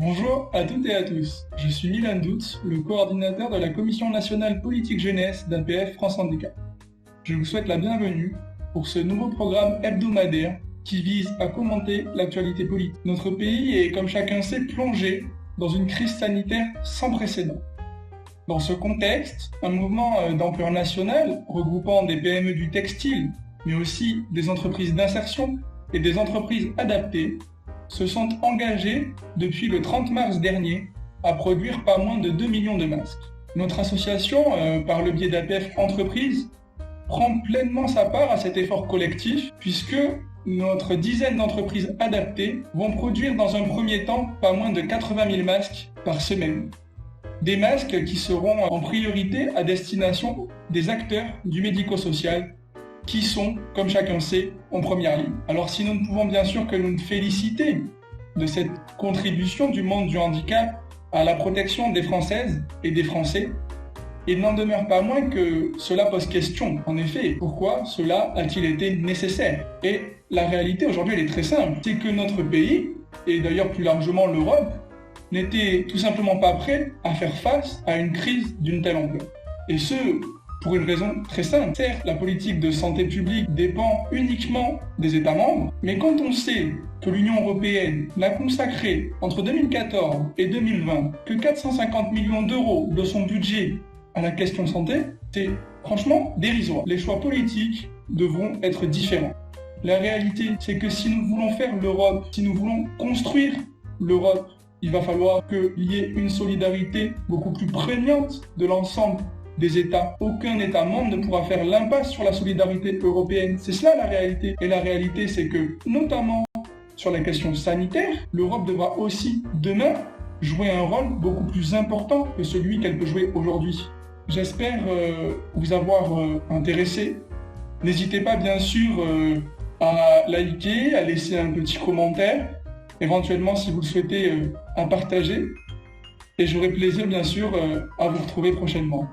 Bonjour à toutes et à tous, je suis Milan Doutz, le coordinateur de la Commission nationale politique jeunesse d'APF France Handicap. Je vous souhaite la bienvenue pour ce nouveau programme hebdomadaire qui vise à commenter l'actualité politique. Notre pays est, comme chacun sait, plongé dans une crise sanitaire sans précédent. Dans ce contexte, un mouvement d'ampleur nationale regroupant des PME du textile, mais aussi des entreprises d'insertion et des entreprises adaptées, se sont engagés depuis le 30 mars dernier à produire pas moins de 2 millions de masques. Notre association, par le biais d'APF Entreprises, prend pleinement sa part à cet effort collectif puisque notre dizaine d'entreprises adaptées vont produire dans un premier temps pas moins de 80 000 masques par semaine. Des masques qui seront en priorité à destination des acteurs du médico-social qui sont, comme chacun sait, en première ligne. Alors si nous ne pouvons bien sûr que nous féliciter de cette contribution du monde du handicap à la protection des Françaises et des Français, il n'en demeure pas moins que cela pose question. En effet, pourquoi cela a-t-il été nécessaire? Et la réalité aujourd'hui elle est très simple, c'est que notre pays, et d'ailleurs plus largement l'Europe, n'était tout simplement pas prêt à faire face à une crise d'une telle ampleur. Et ce, pour une raison très simple. Certes, la politique de santé publique dépend uniquement des États membres, mais quand on sait que l'Union européenne n'a consacré entre 2014 et 2020 que 450 millions d'euros de son budget à la question santé, c'est franchement dérisoire. Les choix politiques devront être différents. La réalité, c'est que si nous voulons faire l'Europe, si nous voulons construire l'Europe, il va falloir qu'il y ait une solidarité beaucoup plus prégnante de l'ensemble des États. Aucun État membre ne pourra faire l'impasse sur la solidarité européenne. C'est cela la réalité. Et la réalité, c'est que, notamment sur la question sanitaire, l'Europe devra aussi, demain, jouer un rôle beaucoup plus important que celui qu'elle peut jouer aujourd'hui. J'espère vous avoir intéressé. N'hésitez pas, bien sûr, à liker, à laisser un petit commentaire, éventuellement, si vous le souhaitez, à partager. Et j'aurai plaisir, bien sûr, à vous retrouver prochainement.